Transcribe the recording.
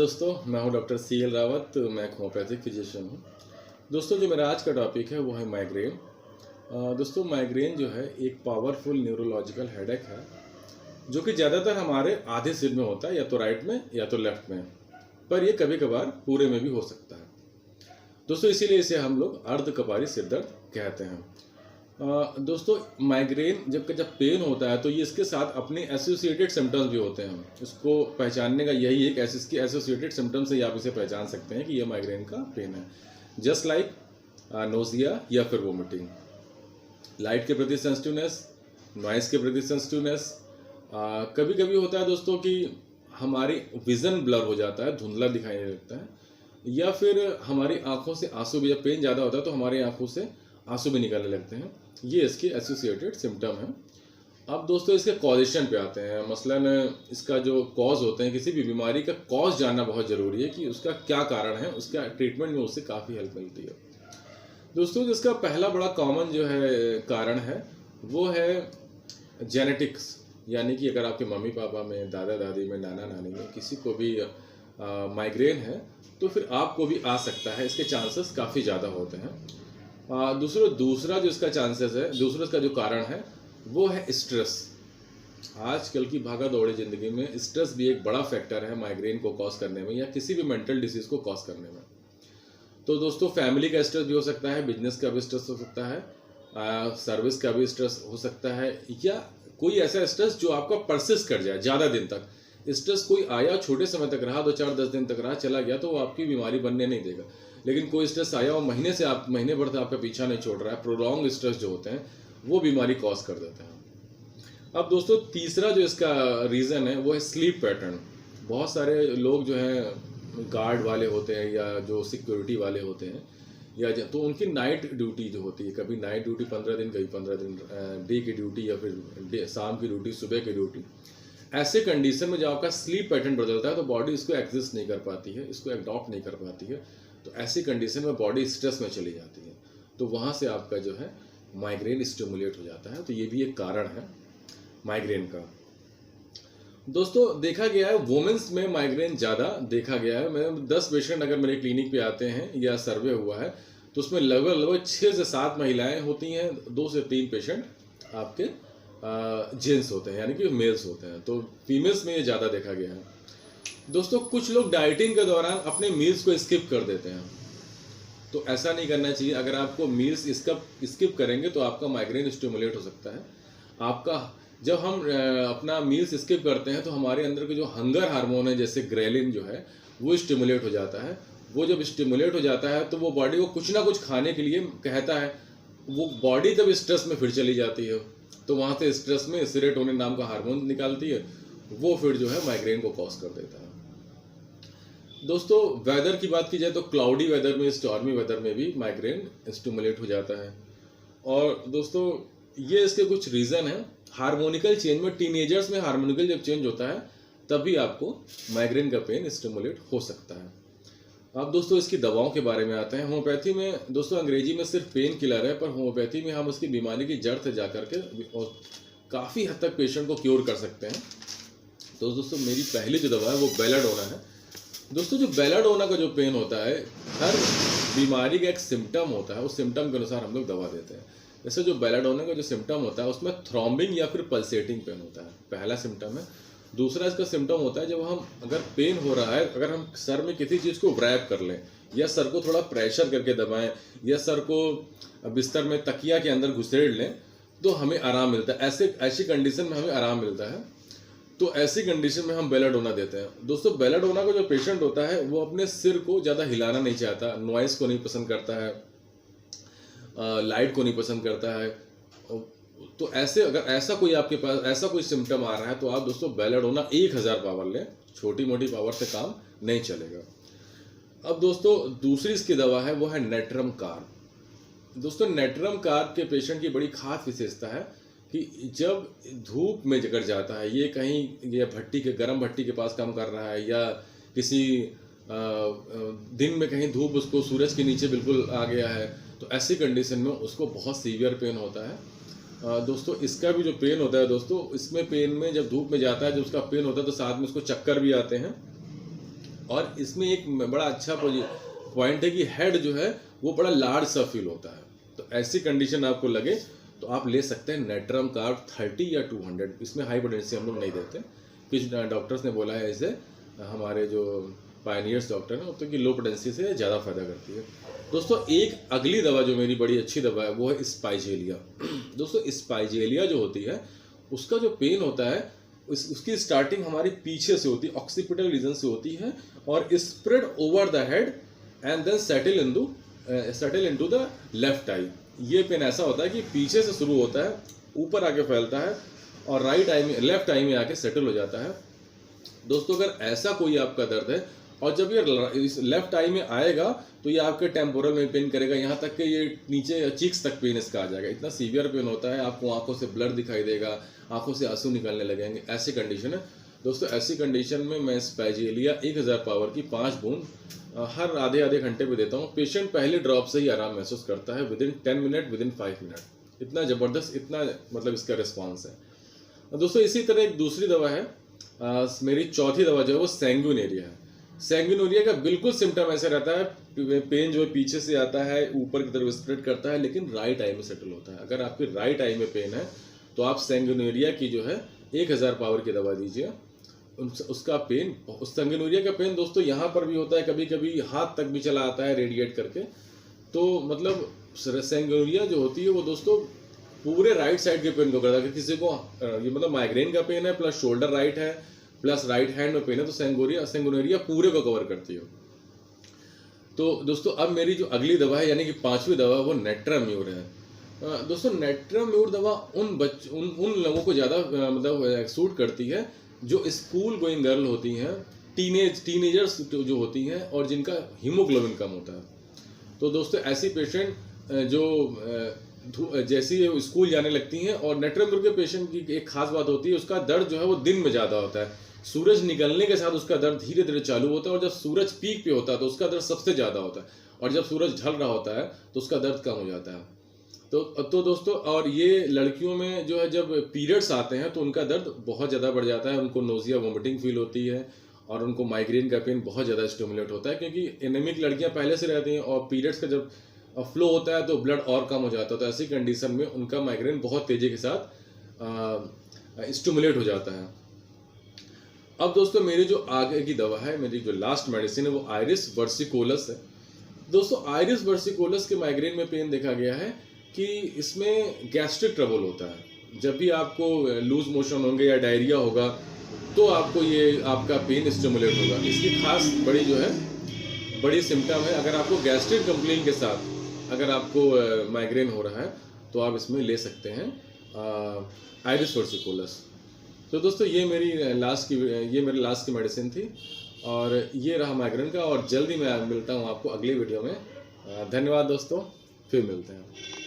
दोस्तों, मैं हूं डॉक्टर CL रावत। मैं एक होम्योपैथिक फिजिशियन हूं। दोस्तों, जो मेरा आज का टॉपिक है वो है माइग्रेन। दोस्तों, माइग्रेन जो है एक पावरफुल न्यूरोलॉजिकल हेडेक है जो कि ज़्यादातर हमारे आधे सिर में होता है, या तो राइट में या तो लेफ्ट में, पर ये कभी कभार पूरे में भी हो सकता है। दोस्तों, इसीलिए इसे हम लोग अर्धकपारी सिर दर्द कहते हैं। दोस्तों, माइग्रेन जब पेन होता है तो ये इसके साथ अपने एसोसिएटेड सिम्टम्स भी होते हैं। इसको पहचानने का यही एक इसके एसोसिएटेड सिम्टम्स से आप इसे पहचान सकते हैं कि ये माइग्रेन का पेन है। जस्ट लाइक नोजिया या फिर वोमिटिंग, लाइट के प्रति सेंसिटिवनेस, नॉइस के प्रति सेंसिटिवनेस। कभी कभी होता है दोस्तों कि हमारी विज़न ब्लर हो जाता है, धुंधला दिखाई देने लगता है, या फिर हमारी आंखों से आंसू भी, जब पेन ज़्यादा होता है तो हमारी आंखों से आंसू भी निकलने लगते हैं। ये इसके एसोसिएटेड सिम्टम हैं। अब दोस्तों, इसके कॉजेशन पे आते हैं। मसलन इसका जो कॉज होते हैं, किसी भी बीमारी का कॉज जानना बहुत ज़रूरी है कि उसका क्या कारण है। उसका ट्रीटमेंट में उससे काफ़ी हेल्प मिलती है। दोस्तों, जिसका पहला बड़ा कॉमन जो है कारण है वो है जेनेटिक्स, यानी कि अगर आपके मम्मी पापा में, दादा दादी में, नाना नानी में किसी को भी माइग्रेन है तो फिर आपको भी आ सकता है। इसके चांसेस काफ़ी ज़्यादा होते हैं। दूसरा जो इसका चांसेस है, दूसरा इसका जो कारण है वो है स्ट्रेस। आजकल की भागा दौड़ी ज़िंदगी में स्ट्रेस भी एक बड़ा फैक्टर है माइग्रेन को कॉज करने में, या किसी भी मेंटल डिसीज़ को कॉज करने में। तो दोस्तों, फैमिली का स्ट्रेस भी हो सकता है, बिजनेस का भी स्ट्रेस हो सकता है, सर्विस का भी स्ट्रेस हो सकता है, या कोई ऐसा स्ट्रेस जो आपका परसिस्ट कर जाए ज़्यादा दिन तक। स्ट्रेस कोई आया, छोटे समय तक रहा, 2-4-10 दिन तक रहा, चला गया, तो वो आपकी बीमारी बनने नहीं देगा। लेकिन कोई स्ट्रेस आया और महीने भर तक आपका पीछा नहीं छोड़ रहा है, प्रोलॉन्ग स्ट्रेस जो होते हैं वो बीमारी कॉज कर देते हैं। अब दोस्तों, तीसरा जो इसका रीज़न है वो है स्लीप पैटर्न। बहुत सारे लोग जो हैं गार्ड वाले होते हैं या जो सिक्योरिटी वाले होते हैं, या तो उनकी नाइट ड्यूटी जो होती है, कभी नाइट ड्यूटी 15 दिन, कभी 15 दिन डे की ड्यूटी, या फिर शाम की ड्यूटी, सुबह की ड्यूटी। ऐसे कंडीशन में जब आपका स्लीप पैटर्न बदलता है तो बॉडी इसको एग्जिस्ट नहीं कर पाती है, इसको एडॉप्ट नहीं कर पाती है। तो ऐसी कंडीशन में बॉडी स्ट्रेस में चली जाती है, तो वहाँ से आपका जो है माइग्रेन स्टिमुलेट हो जाता है। तो ये भी एक कारण है माइग्रेन का। दोस्तों, देखा गया है वुमेन्स में माइग्रेन ज़्यादा देखा गया है। मैं 10 पेशेंट अगर मेरे क्लिनिक पे आते हैं या सर्वे हुआ है तो उसमें लगभग 6 से 7 महिलाएं होती हैं, 2 से 3 पेशेंट आपके जेंट्स होते हैं, यानी कि मेल्स होते हैं। तो फीमेल्स में ये ज़्यादा देखा गया है। दोस्तों, कुछ लोग डाइटिंग के दौरान अपने मील्स को स्किप कर देते हैं, तो ऐसा नहीं करना चाहिए। अगर आपको मील्स स्किप करेंगे तो आपका माइग्रेन स्टिमुलेट हो सकता है। आपका जब हम अपना मील्स स्किप करते हैं तो हमारे अंदर के जो हंगर हार्मोन है, जैसे ग्रेलिन जो है, वो स्टिमुलेट हो जाता है। वो जब स्टिमुलेट हो जाता है तो वो बॉडी को कुछ ना कुछ खाने के लिए कहता है। वो बॉडी तब स्ट्रेस में फिर चली जाती है, तो वहाँ से स्ट्रेस में सेरोटोनिन नाम का हार्मोन निकालती है, वो फिर जो है माइग्रेन को कॉज कर देता है। दोस्तों, वेदर की बात की जाए तो क्लाउडी वेदर में, स्टॉर्मी वेदर में भी माइग्रेन स्टिमुलेट हो जाता है। और दोस्तों, ये इसके कुछ रीज़न हैं। हार्मोनिकल चेंज में, टीनेजर्स में हार्मोनिकल जब चेंज होता है तभी आपको माइग्रेन का पेन स्टिमुलेट हो सकता है। अब दोस्तों, इसकी दवाओं के बारे में आते हैं। होम्योपैथी में दोस्तों, अंग्रेजी में सिर्फ पेन किलर है, पर होम्योपैथी में हम उसकी बीमारी की जड़ से जाकर के और काफ़ी हद तक पेशेंट को क्योर कर सकते हैं। तो दोस्तों, मेरी पहली जो दवा है वो बेलाडोना है। दोस्तों, जो बेलाडोना का जो पेन होता है, हर बीमारी का एक सिम्टम होता है, उस सिम्टम के अनुसार हम लोग दवा देते हैं। जैसे जो बेलाडोना का जो सिम्टम होता है उसमें थ्रॉम्बिंग या फिर पल्सेटिंग पेन होता है, पहला सिम्टम है। दूसरा इसका सिम्टम होता है जब हम, अगर पेन हो रहा है, अगर हम सर में किसी चीज़ को व्रैप कर लें, या सर को थोड़ा प्रेशर करके दबाएं, या सर को बिस्तर में तकिया के अंदर घुसेड़ लें, तो हमें आराम मिलता है। ऐसी कंडीशन में हमें आराम मिलता है। तो ऐसी कंडीशन में हम बेलाडोना देते हैं। दोस्तों, बेलाडोना का जो पेशेंट होता है वो अपने सिर को ज़्यादा हिलाना नहीं चाहता, नॉइस को नहीं पसंद करता है, लाइट को नहीं पसंद करता है। तो ऐसे, अगर ऐसा कोई आपके पास ऐसा कोई सिम्टम आ रहा है तो आप दोस्तों बेलाडोना 1000 पावर लें। छोटी मोटी पावर से काम नहीं चलेगा। अब दोस्तों, दूसरी इसकी दवा है वो है नेट्रम कार्ब। दोस्तों, नेट्रम कार्ब के पेशेंट की बड़ी खास विशेषता है कि जब धूप में जगड़ जाता है, ये कहीं ये गर्म भट्टी के पास काम कर रहा है, या किसी दिन में कहीं धूप उसको सूरज के नीचे बिल्कुल आ गया है, तो ऐसी कंडीशन में उसको बहुत सीवियर पेन होता है। दोस्तों, इसका भी जो पेन होता है दोस्तों, इसमें पेन में जब धूप में जाता है, जब उसका पेन होता है तो साथ में उसको चक्कर भी आते हैं। और इसमें एक बड़ा अच्छा पॉइंट है कि हेड जो है वो बड़ा लार्ज सा फील होता है। तो ऐसी कंडीशन आपको लगे तो आप ले सकते हैं नेट्रम कार्ब 30 या 200। इसमें हाई पोटेंसी हम लोग नहीं देते, कुछ डॉक्टर्स ने बोला है इसे, हमारे जो पायनियर्स डॉक्टर हैं, तो कि लो पोटेंसी से ज़्यादा फायदा करती है। दोस्तों एक अगली दवा जो मेरी बड़ी अच्छी दवा है वो है स्पाइजेलिया। दोस्तों स्पाइजेलिया जो होती है उसका जो पेन होता है उसकी स्टार्टिंग हमारी पीछे से होती है, ऑक्सीपिटल रीजन से होती है, और spread over the head and then settle into the left eye. ये पेन ऐसा होता है कि पीछे से शुरू होता है, ऊपर आके फैलता है और लेफ्ट आई में आके सेटल हो जाता है। दोस्तों अगर ऐसा कोई आपका दर्द है और जब ये इस लेफ्ट आई में आएगा तो ये आपके टेम्पोरल में पेन करेगा, यहाँ तक कि ये नीचे चीक्स तक पेन इसका आ जाएगा। इतना सीवियर पेन होता है, आपको आंखों से ब्लर दिखाई देगा, आंखों से आंसू निकलने लगेंगे, ऐसी कंडीशन है। दोस्तों ऐसी कंडीशन में मैं स्पाइजेलिया 1000 पावर की 5 बूंद हर आधे घंटे पे देता हूँ। पेशेंट पहले ड्रॉप से ही आराम महसूस करता है, विदिन 10 मिनट, विदिन 5 मिनट। इतना ज़बरदस्त, इतना मतलब इसका रिस्पॉन्स है। दोस्तों इसी तरह एक दूसरी दवा है, मेरी चौथी दवा जो है वो सैंग्विनेरिया है। सैंग्विनेरिया का बिल्कुल सिम्टम ऐसा रहता है, पेन जो है पीछे से आता है, ऊपर की तरफ स्प्रेड करता है, लेकिन राइट आई में सेटल होता है। अगर आपकी राइट आई में पेन है तो आप सैंग्विनेरिया की जो है 1000 पावर की दवा दीजिए। उसका पेन, उस सैंग्विनेरिया का पेन दोस्तों यहाँ पर भी होता है, कभी कभी हाथ तक भी चला आता है रेडिएट करके। तो मतलब सैंग्विनेरिया जो होती है वो दोस्तों पूरे राइट साइड के पेन को करता है। किसी को ये मतलब माइग्रेन का पेन है प्लस शोल्डर राइट है प्लस राइट हैंड में पेन है, तो सैंग्विनेरिया पूरे को कवर करती है। तो दोस्तों अब मेरी जो अगली दवा है यानी कि 5वीं दवा वो नेट्राम्यूर है। दोस्तों नेट्राम्यूर दवा उन लोगों को ज़्यादा मतलब सूट करती है जो स्कूल गोइंग गर्ल होती हैं, टीनेजर्स जो होती हैं और जिनका हीमोग्लोबिन कम होता है। तो दोस्तों ऐसी पेशेंट जो जैसी स्कूल जाने लगती हैं, और नेट्राम्यूर के पेशेंट की एक खास बात होती है, उसका दर्द जो है वो दिन में ज़्यादा होता है। सूरज निकलने के साथ उसका दर्द धीरे धीरे चालू होता है, और जब सूरज पीक पे होता है तो उसका दर्द सबसे ज़्यादा होता है, और जब सूरज ढल रहा होता है तो उसका दर्द कम हो जाता है। तो दोस्तों और ये लड़कियों में जो है जब पीरियड्स आते हैं तो उनका दर्द बहुत ज़्यादा बढ़ जाता है, उनको नोजिया वोमिटिंग फील होती है, और उनको माइग्रेन का पेन बहुत ज़्यादा स्टिमुलेट होता है, क्योंकि एनेमिक लड़कियाँ पहले से रहती हैं और पीरियड्स का जब फ्लो होता है तो ब्लड और कम हो जाता है। तो ऐसी कंडीशन में उनका माइग्रेन बहुत तेज़ी के साथ स्टिमुलेट हो जाता है। अब दोस्तों मेरी जो आगे की दवा है, मेरी जो लास्ट मेडिसिन है वो आइरिस वर्सिकोलस है। दोस्तों आइरिस वर्सिकोलस के माइग्रेन में पेन देखा गया है कि इसमें गैस्ट्रिक ट्रबल होता है। जब भी आपको लूज मोशन होंगे या डायरिया होगा तो आपको ये आपका पेन स्टिमुलेट होगा। इसकी खास बड़ी सिम्टम है, अगर आपको गैस्ट्रिक कंप्लेन के साथ अगर आपको माइग्रेन हो रहा है तो आप इसमें ले सकते हैं आइरिस वर्सिकोलस। तो दोस्तों ये मेरी लास्ट की मेडिसिन थी, और ये रहा माइग्रेन का। और जल्दी मैं मिलता हूँ आपको अगली वीडियो में। धन्यवाद दोस्तों, फिर मिलते हैं।